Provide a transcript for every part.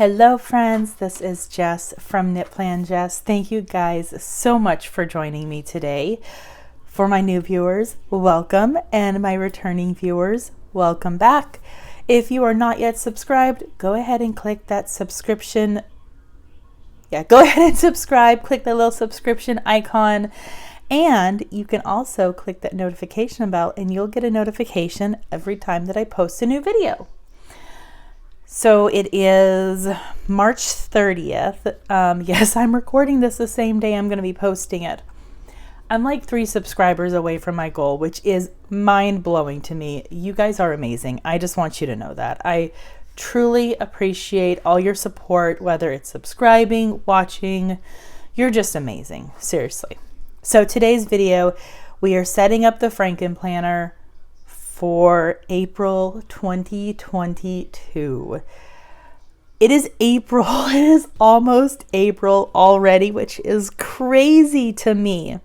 Hello friends, this is Jess from Knit Plan Jess. Thank you guys so much for joining me today. For my new viewers, welcome, and my returning viewers, welcome back. If you are not yet subscribed, go ahead and click that subscription. Go ahead and subscribe, click the little subscription icon, and you can also click that notification bell and you'll get a notification every time that I post a new video. So it is March 30th. Yes, I'm recording this the same day I'm going to be posting it. I'm like 3 subscribers away from my goal, which is mind-blowing to me. You guys are amazing. I just want you to know that. I truly appreciate all your support, whether it's subscribing, watching. You're just amazing, seriously. So today's video, we are setting up the Frankenplanner for April 2022. It is April. It is almost April already, which is crazy to me.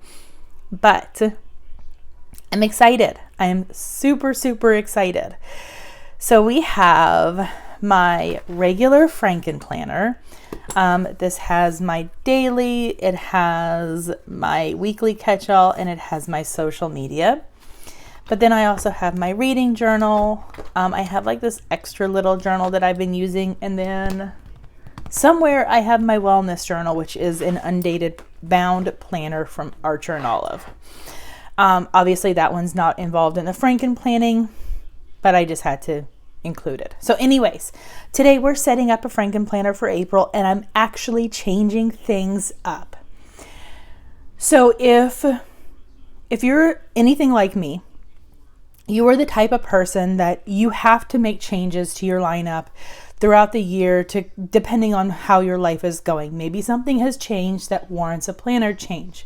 But I'm excited. I am super, super excited. So we have my regular Frankenplanner. This has my daily, it has my weekly catch-all, and it has my social media. But then I also have my reading journal. I have like this extra little journal that I've been using. And then somewhere I have my wellness journal, which is an undated bound planner from Archer and Olive. Obviously that one's not involved in the Franken planning, but I just had to include it. So anyways, today we're setting up a Franken planner for April, and I'm actually changing things up. So if you're anything like me, you are the type of person that you have to make changes to your lineup throughout the year depending on how your life is going. Maybe something has changed that warrants a planner change.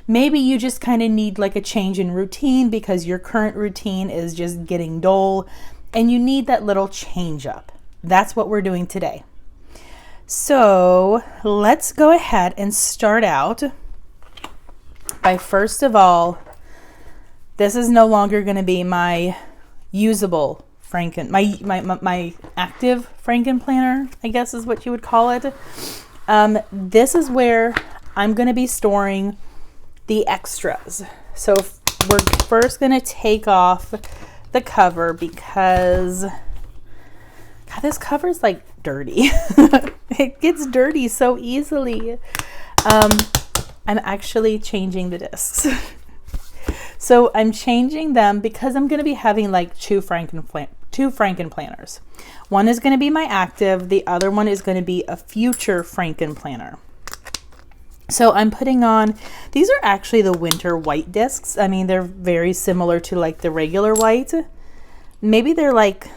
Maybe you just kind of need like a change in routine because your current routine is just getting dull and you need that little change up. That's what we're doing today. So let's go ahead and start out by, first of all, this is no longer going to be my usable my active Frankenplanner, I guess is what you would call it. This is where I'm going to be storing the extras. So we're first going to take off the cover because God, this cover is like dirty. It gets dirty so easily. I'm actually changing the discs. So I'm changing them because I'm going to be having like two Frankenplanners. One is going to be my active. The other one is going to be a future Frankenplanner. So I'm putting on, these are actually the winter white discs. I mean, they're very similar to like the regular white. Maybe they're like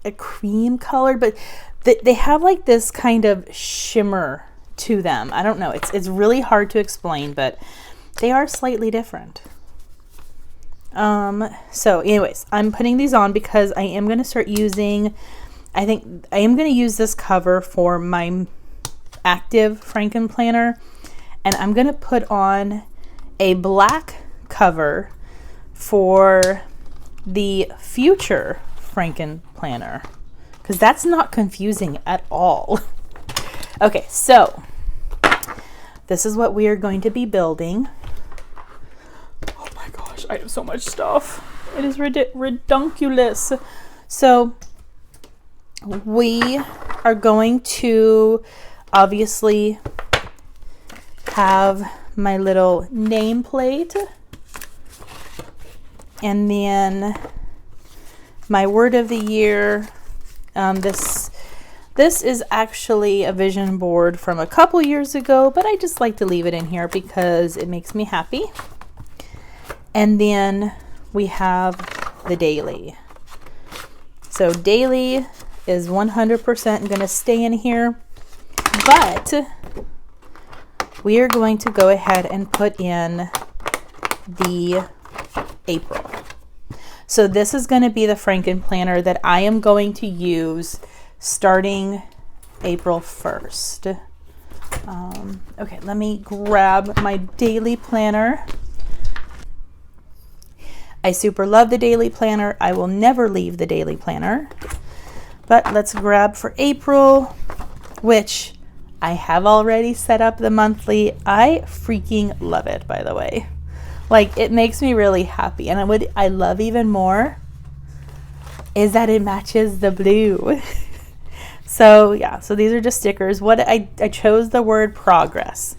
a cream color, but they have like this kind of shimmer to them. I don't know. It's really hard to explain, but they are slightly different. So anyways, I'm putting these on because I am going to start using, I think I am going to use this cover for my active Frankenplanner, and I'm going to put on a black cover for the future Frankenplanner because that's not confusing at all. Okay, so this is what we are going to be building. I have so much stuff. It is redunculous. So we are going to obviously have my little nameplate and then my word of the year. This is actually a vision board from a couple years ago, but I just like to leave it in here because it makes me happy. And then we have the daily. So daily is 100% going to stay in here, but we are going to go ahead and put in the April. So this is going to be the Frankenplanner that I am going to use starting April 1st. Okay, let me grab my daily planner. I super love the daily planner. I will never leave the daily planner. But let's grab for April which I have already set up the monthly. I freaking love it, by the way. Like, it makes me really happy. And I love even more is that it matches the blue. So yeah, so these are just stickers. What I chose the word progress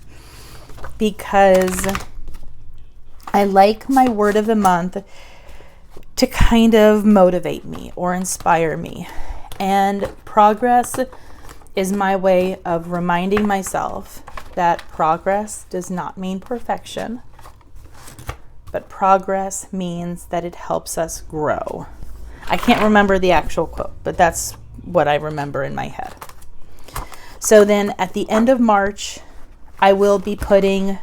because I like my word of the month to kind of motivate me or inspire me. And progress is my way of reminding myself that progress does not mean perfection, but progress means that it helps us grow. I can't remember the actual quote, but that's what I remember in my head. So then at the end of March, I will be putting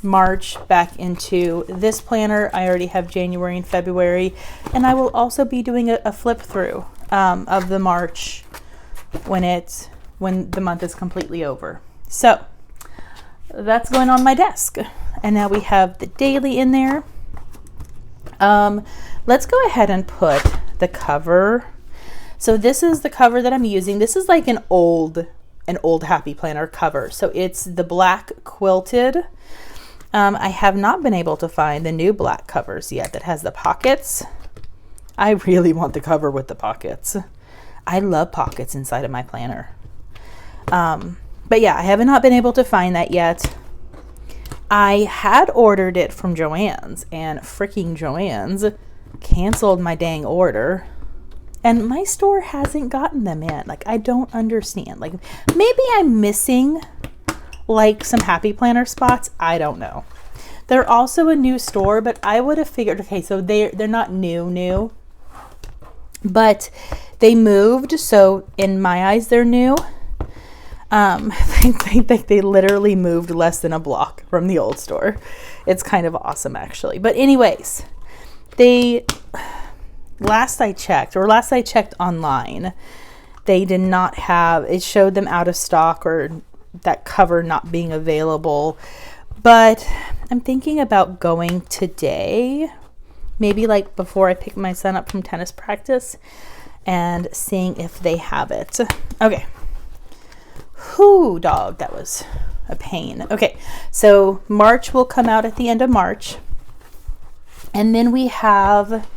March back into this planner. I already have January and February, and I will also be doing a flip through of the March when the month is completely over. So that's going on my desk. And now we have the daily in there. Let's go ahead and put the cover. So this is the cover that I'm using. This is like an old Happy Planner cover. So it's the black quilted. I have not been able to find the new black covers yet that has the pockets. I really want the cover with the pockets. I love pockets inside of my planner. But yeah, I have not been able to find that yet. I had ordered it from Joann's, and freaking Joann's canceled my dang order. And my store hasn't gotten them in. Like, I don't understand. Like, maybe I'm missing like some Happy Planner spots. I don't know. They're also a new store, but I would have figured, okay, so they're not new, but they moved. So in my eyes, they're new. They literally moved less than a block from the old store. It's kind of awesome, actually. But anyways, last I checked online, they did not have, it showed them out of stock or that cover not being available. But I'm thinking about going today, maybe like before I pick my son up from tennis practice, and seeing if they have it. Okay. Whoo, dog, that was a pain. Okay, so March will come out at the end of March. And then we have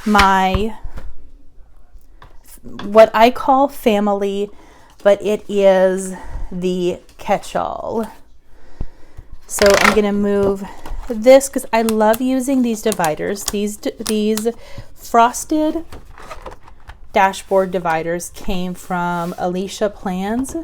my, what I call family, but it is the catch-all. So I'm going to move this because I love using these dividers. These frosted dashboard dividers came from Alicia Plans.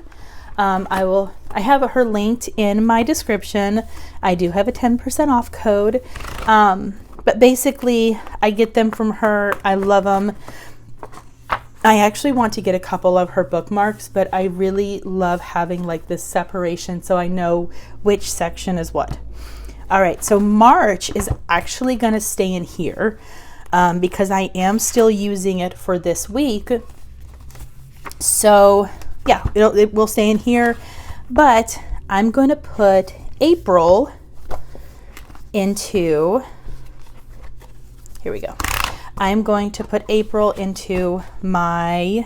I have her linked in my description. I do have a 10% off code. But basically I get them from her. I love them. I actually want to get a couple of her bookmarks, but I really love having like this separation so I know which section is what. All right, so March is actually going to stay in here because I am still using it for this week. So yeah, it will stay in here, but I'm going to put April into, here we go. I'm going to put April into my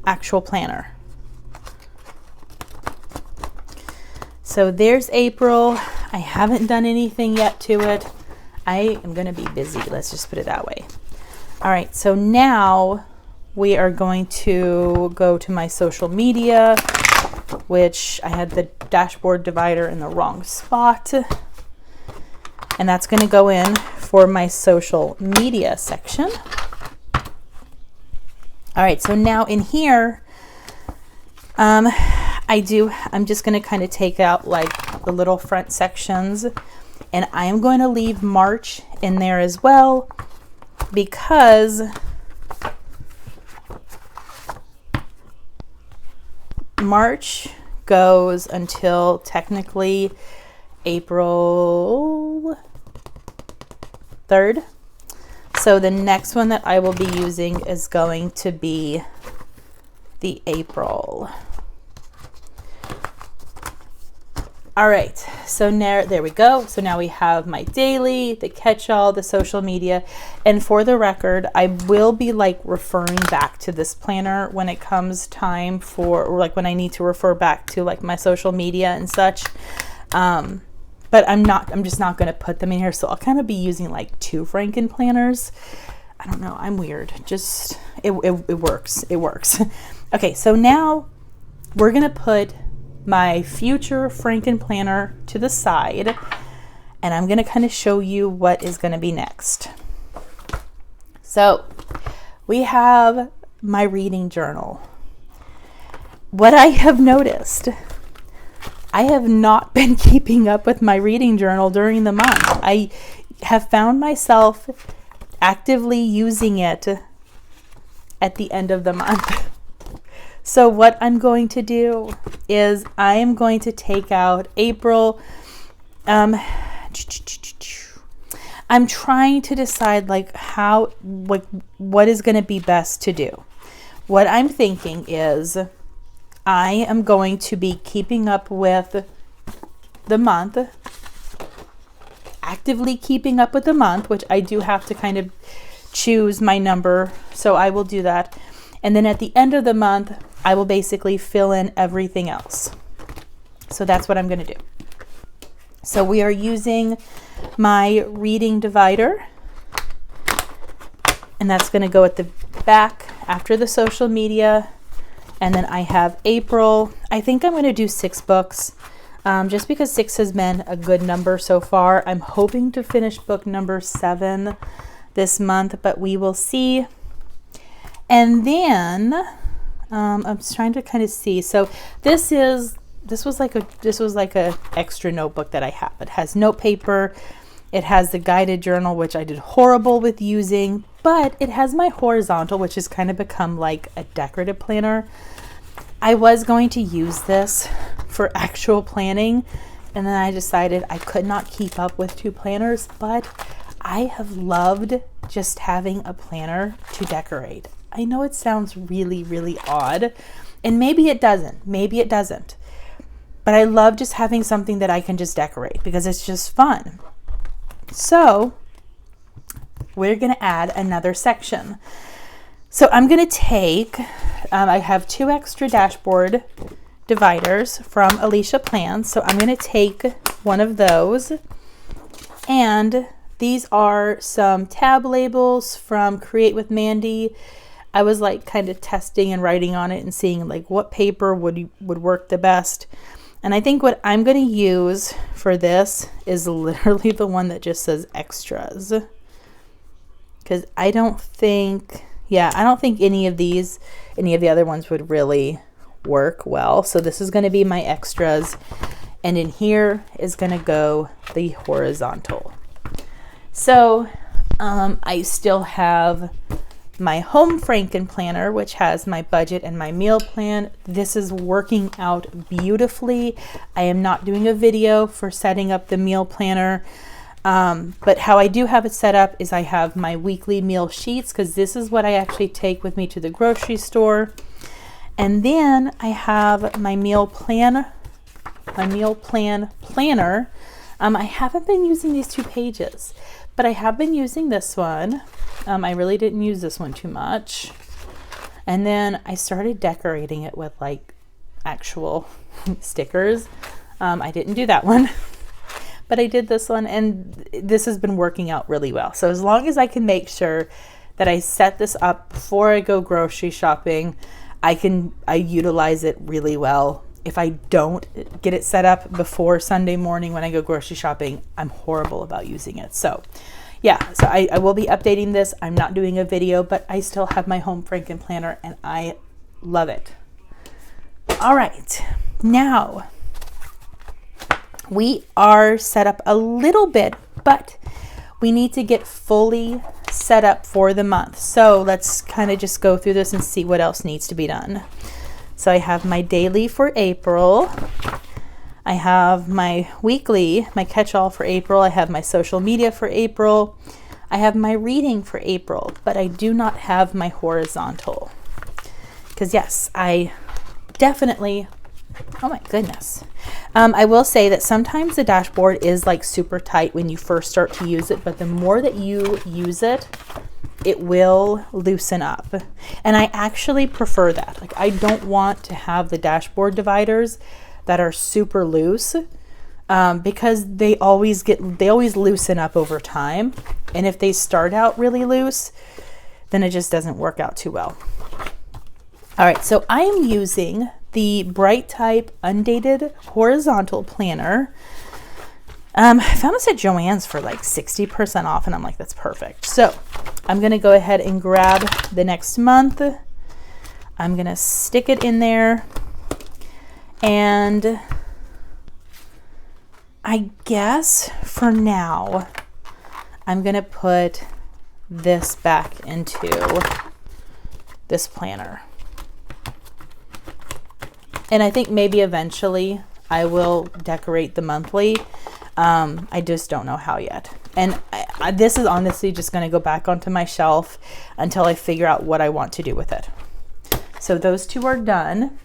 actual planner. So there's April. I haven't done anything yet to it. I am going to be busy. Let's just put it that way. All right, so now we are going to go to my social media, which I had the dashboard divider in the wrong spot. And that's going to go in for my social media section. All right, so now in here, I'm just going to kind of take out like the little front sections, and I am going to leave March in there as well because March goes until technically April 3rd. So the next one that I will be using is going to be the April. All right, so now there we go. So now we have my daily, the catch-all, the social media, and for the record, I will be like referring back to this planner when it comes time for, or like when I need to refer back to like my social media and such. But I'm just not going to put them in here. So I'll kind of be using like 2 Frankenplanners. I don't know. I'm weird. Just, it works. It works. Okay. So now we're going to put my future Frankenplanner to the side, and I'm going to kind of show you what is going to be next. So we have my reading journal. What I have noticed, I have not been keeping up with my reading journal during the month. I have found myself actively using it at the end of the month. So what I'm going to do is I am going to take out April. I'm trying to decide like how, like what is going to be best to do. What I'm thinking is I am going to be keeping up with the month, actively keeping up with the month, which I do have to kind of choose my number. So I will do that. And then at the end of the month, I will basically fill in everything else. So that's what I'm going to do. So we are using my reading divider, and that's going to go at the back after the social media. And then I have April. I think I'm going to do 6 books, just because 6 has been a good number so far. I'm hoping to finish book number 7 this month, but we will see. And then I'm trying to kind of see. So this was like a extra notebook that I have. It has note paper. It has the guided journal, which I did horrible with using, but it has my horizontal, which has kind of become like a decorative planner. I was going to use this for actual planning, and then I decided I could not keep up with 2 planners, but I have loved just having a planner to decorate. I know it sounds really, really odd, and maybe it doesn't, but I love just having something that I can just decorate because it's just fun. So we're going to add another section. So I'm going to take, I have 2 extra dashboard dividers from Alicia Plans. So I'm going to take one of those, and these are some tab labels from Create with Mandy. I was like kind of testing and writing on it and seeing like what paper would work the best. And I think what I'm going to use for this is literally the one that just says extras. Because I don't think any of the other ones would really work well. So this is going to be my extras. And in here is going to go the horizontal. So I still have my home Frankenplanner, which has my budget and my meal plan. This is working out beautifully. I am not doing a video for setting up the meal planner, but how I do have it set up is I have my weekly meal sheets, because this is what I actually take with me to the grocery store. And then I have my meal plan planner. I haven't been using these 2 pages, but I have been using this one. I really didn't use this one too much. And then I started decorating it with like actual stickers. I didn't do that one, but I did this one, and this has been working out really well. So as long as I can make sure that I set this up before I go grocery shopping, I utilize it really well. If I don't get it set up before Sunday morning when I go grocery shopping, I'm horrible about using it. So yeah, so I will be updating this. I'm not doing a video, but I still have my home Frankenplanner, and I love it. All right, now we are set up a little bit, but we need to get fully set up for the month. So let's kind of just go through this and see what else needs to be done. So I have my daily for April. I have my weekly, my catch-all for April. I have my social media for April. I have my reading for April, but I do not have my horizontal. Because yes, I definitely, oh my goodness. I will say that sometimes the dashboard is like super tight when you first start to use it, but the more that you use it, it will loosen up. And I actually prefer that. Like, I don't want to have the dashboard dividers that are super loose, because they always loosen up over time. And if they start out really loose, then it just doesn't work out too well. All right, so I am using the Bright Type Undated Horizontal Planner. I found this at Joann's for like 60% off, and I'm like, that's perfect. So I'm gonna go ahead and grab the next month. I'm gonna stick it in there, and I guess for now, I'm gonna put this back into this planner. And I think maybe eventually I will decorate the monthly. I just don't know how yet. And this is honestly just going to go back onto my shelf until I figure out what I want to do with it. So those two are done.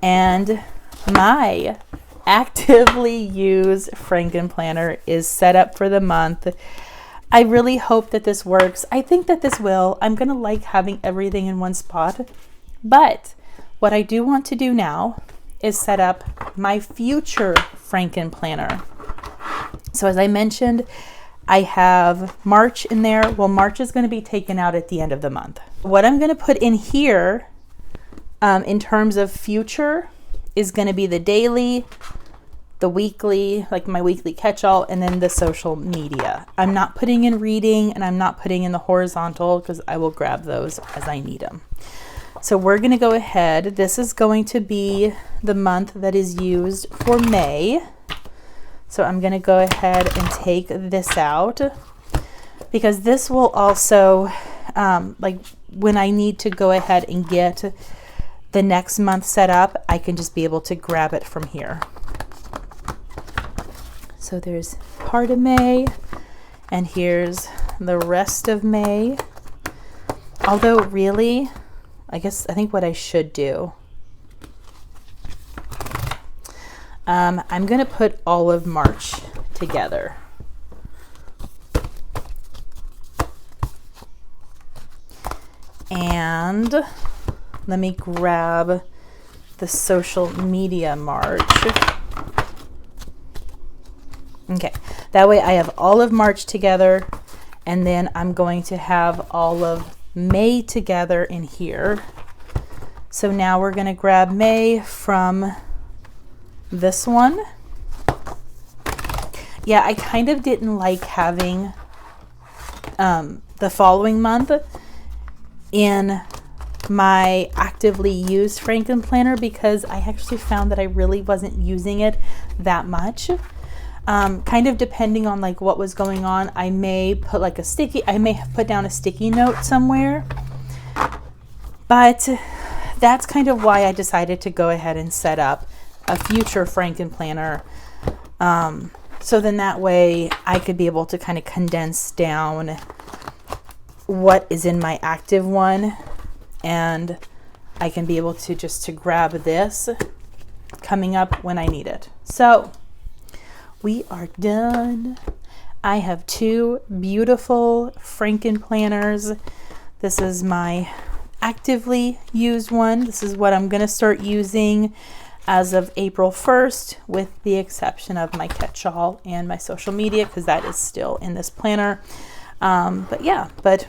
And my actively used Frankenplanner is set up for the month. I really hope that this works. I think that this will. I'm going to like having everything in one spot. But what I do want to do now is set up my future Frankenplanner. So as I mentioned, I have March in there. Well, March is going to be taken out at the end of the month. What I'm going to put in here in terms of future is going to be the daily, the weekly, like my weekly catch-all, and then the social media. I'm not putting in reading, and I'm not putting in the horizontal because I will grab those as I need them. So we're going to go ahead. This is going to be the month that is used for May. So I'm going to go ahead and take this out, because this will also, like when I need to go ahead and get the next month set up, I can just be able to grab it from here. So there's part of May, and here's the rest of May. Although really, I think what I should do, I'm going to put all of March together. And let me grab the social media March. Okay, that way I have all of March together, and then I'm going to have all of May together in here. So now we're going to grab May from this one. Yeah, I kind of didn't like having the following month in my actively used Frankenplanner, because I actually found that I really wasn't using it that much. Kind of depending on like what was going on, I may put like I may put down a sticky note somewhere, but that's kind of why I decided to go ahead and set up a future Frankenplanner. So then that way I could be able to kind of condense down what is in my active one, and I can be able to just to grab this coming up when I need it. So we are done. I have two beautiful Frankenplanners. This is my actively used one. This is what I'm going to start using as of April 1st, with the exception of my catch-all and my social media, because that is still in this planner. But yeah, but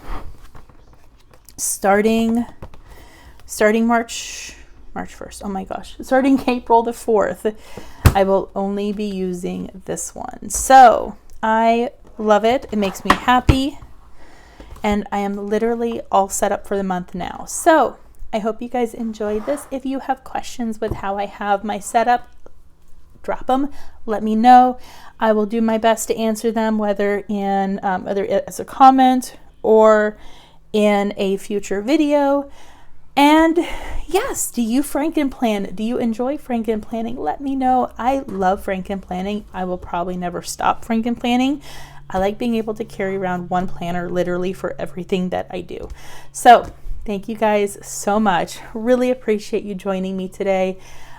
starting March 1st, oh my gosh, starting April the 4th, I will only be using this one. So I love it. It makes me happy. And I am literally all set up for the month now. So I hope you guys enjoyed this. If you have questions with how I have my setup, drop them. Let me know. I will do my best to answer them, whether as a comment or in a future video. And yes, do you Frankenplan? Do you enjoy Frankenplanning? Let me know. I love Frankenplanning. I will probably never stop Frankenplanning. I like being able to carry around one planner literally for everything that I do. So thank you guys so much. Really appreciate you joining me today.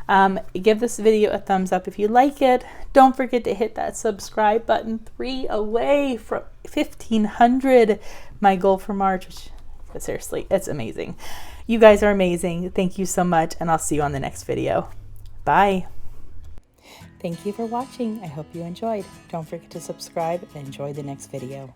Give this video a thumbs up if you like it. Don't forget to hit that subscribe button. 3 away from 1,500, my goal for March, but seriously, it's amazing. You guys are amazing. Thank you so much, and I'll see you on the next video. Bye. Thank you for watching. I hope you enjoyed. Don't forget to subscribe and enjoy the next video.